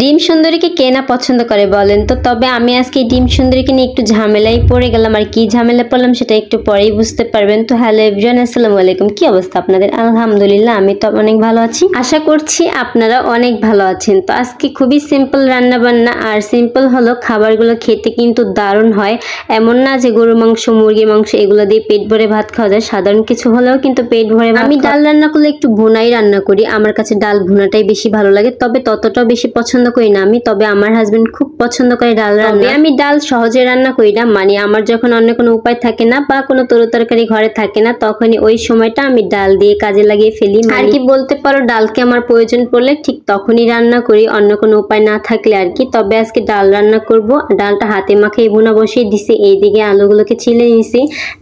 ডিম সুন্দরীকে কে না পছন্দ করে বলেন তো। তবে আমি আজকে ডিম সুন্দরীকে নিয়ে একটু ঝামেলাই পড়ে গেলাম, আর কি ঝামেলা পড়লাম সেটা একটু পরেই বুঝতে পারবেন। তো হ্যালো এভরিওয়ান, আসসালামু আলাইকুম। কি অবস্থা আপনাদের? আলহামদুলিল্লাহ আমি তো অনেক ভালো আছি, আশা করছি আপনারা অনেক ভালো আছেন। তো আজকে খুবই সিম্পল রান্না বান্না, আর সিম্পল হলো খাবারগুলো খেতে কিন্তু দারুণ হয়। এমন না যে গরু মাংস মুরগির মাংস এগুলো দিয়ে পেট ভরে ভাত খাওয়া যায়, সাধারণ কিছু হলেও কিন্তু পেট ভরে। আমি ডাল রান্না করলে একটু ভুনাই রান্না করি, আমার কাছে ডাল ভুনাটাই বেশি ভালো লাগে, তবে ততটাও বেশি পছন্দ করি না আমি। তবে আমার হাজবেন্ড খুব পছন্দ করে ডাল রান্না। আমি ডাল সহজে রান্না করি না, মানে আমার যখন অন্য কোনো উপায় থাকে না বা কোনো তরকারি ঘরে থাকে না, তখনই ওই সময়টা আমি ডাল দিয়ে কাজে লাগিয়ে ফেলি আর কি বলতে পারো। ডালকে আমার প্রয়োজন পড়লে ঠিক তখনই রান্না করি, অন্য কোনো উপায় না থাকলে আর কি। তবে আজকে ডাল রান্না করব, ডালটা হাতে মাখিয়ে ভুনা বসিয়ে দিছি। এইদিকে আলুগুলোকে ছিলে নিছি,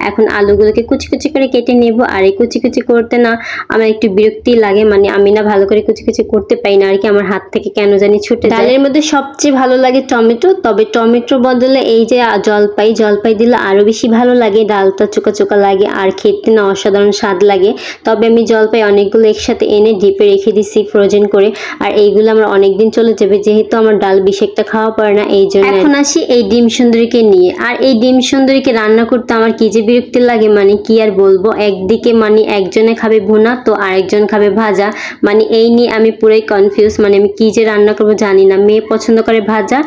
এখন আলুগুলোকে কুচি কুচি করে কেটে নেব। আর এই কুচি কুচি করতে না আমার একটু বিরক্তি লাগে, মানে আমি না ভালো করে কুচি কুচি করতে পারি না আর কি, আমার হাত থেকে কেন জানি ছুটে যায়। ডালের মধ্যে সবচেয়ে ভালো লাগে টমেটো, তবে টমেটোর বদলে এই যে জলপাই দিলে আরো বেশি ভালো লাগে। ডালটা চোকা চোকা লাগে আর খেতে না অসাধারণ স্বাদ লাগে। তবে আমি জলপাই অনেকগুলো একসাথে এনে ডিপে রেখে দিছি ফ্রোজেন করে, আর এইগুলো আমার অনেকদিন চলে যাবে, যেহেতু আমার ডাল বেশি একটা খাওয়া পড়ে না এই জন্য। এখন আসি এই ডিম সুন্দরীকে নিয়ে। আর এই ডিম সুন্দরীকে রান্না করতে আমার কি যে বিরক্তি লাগে, মানে কি আর বলবো। একদিকে মানে একজনে খাবে ভুনা তো আরেকজন খাবে ভাজা, মানে এই নিয়ে আমি পুরাই কনফিউজ। মানে আমি কি যে রান্না করবো জানি না। মেয়ে পছন্দ করে ভাজা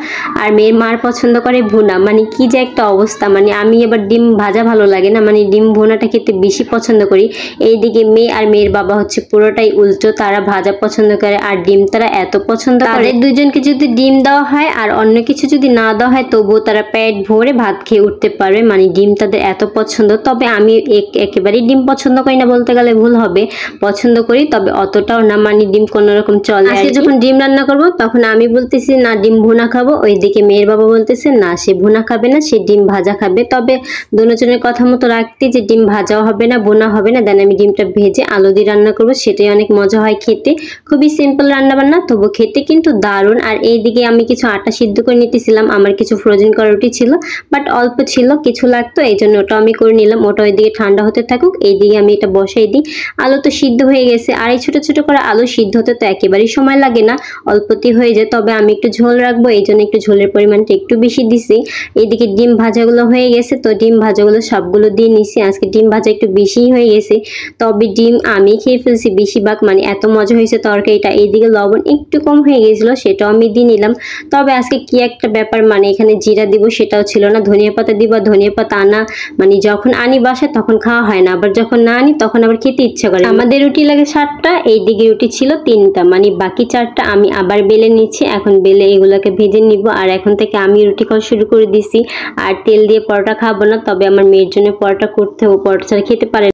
আর মেয়ের মার পছন্দ করে ভুনা, মানে কি যে একটা অবস্থা। মানে আমি এবার ডিম ভাজা ভালো লাগে না, মানে ডিম ভুনাটা খেতে বেশি পছন্দ করি। এইদিকে মেয়ে আর মেয়ের বাবা হচ্ছে পুরোটাই উল্টো, তারা ভাজা পছন্দ করে আর ডিম তারা এত পছন্দ করে। দুজনকে যদি ডিম দেওয়া হয় আর অন্য কিছু যদি না দেওয়া হয় তবুও তারা পেট ভরে ভাত খেয়ে উঠতে পারবে, মানে ডিম তাদের এত পছন্দ। তবে আমি একেবারেই ডিম পছন্দ করি না বলতে গেলে ভুল হবে, পছন্দ করি তবে অতটাও না, মানে ডিম কোনোরকম চলে। আজকে যখন ডিম রান্না করব তখন আমি বলতেছি না ডিম ভুনা খাবো, ওইদিকে মেয়ের বাবা বলতেছে না সে ভুনা খাবে না, সে ডিম ভাজা খাবে। তবে দুজনের কথা মতো রাখতে যে ডিম ভাজাও হবে না ভুনা হবে না, দেন আমি ডিমটা ভেজে আলু দিয়ে রান্না করবো, সেটাই অনেক মজা হয় খেতে। খুবই সিম্পল রান্না বান্না, তবু খেতে কিন্তু দারুণ। আর এইদিকে আমি কিছু আটা সিদ্ধ করে নিতেছিলাম, আমার কিছু ফ্রোজেন করা রুটি ছিল বাট অল্প ছিল, কিছু লাগতো এই জন্য ওটা আমি করে নিলাম। ওটা ওইদিকে ঠান্ডা হতে থাকুক, এইদিকে আমি এটা বসাই দিই। আলু তো সিদ্ধ হয়ে গেছে, আর এই ছোট ছোট করে আলু সিদ্ধ হতে তো একেবারেই সময় লাগে না, অল্পতেই হয়ে যায়। তবে আমি একটু ঝোল রাখবো এই জন্য একটু ঝোলের পরিমাণটা একটু বেশি দিছি। এইদিকে ডিম ভাজাগুলো হয়ে গেছে, তো ডিম ভাজাগুলো সবগুলো দিয়ে নিছি। আজকে ডিম ভাজা একটু বেশিই হয়ে গেছে, তবে ডিম আমি খেয়ে ফেলছি বেশিরভাগ, মানে এত মজা হয়েছে তরকারিটা। এইদিকে লবণ একটু কম হয়ে গেছিল, সেটাও আমি দিয়ে নিলাম। তবে আজকে কি একটা ব্যাপার, মানে এখানে জিরা দিব সেটাও ছিল না, ধনিয়া পাতা দিব। ধনিয়া পাতা আনা মানে যখন আনি বাসায় তখন খাওয়া হয় না, আবার যখন না আনি তখন আবার খেতে ইচ্ছা করে। আমাদের রুটি লাগে 7টা, এইদিকে রুটি ছিল 3টা, মানে বাকি 4টা আমি আবার বেলে নিচ্ছি। এখন বেলে এগুলোকে ভেজে নিব, আর এখন থেকে আমি রুটি খাওয়া শুরু করে দিছি। আর তেল দিয়ে পরোটা খাবো না, তবে আমার মেয়ের জন্য পরোটা করতে হবে, পরোটা ছাড়া খেতে পারে।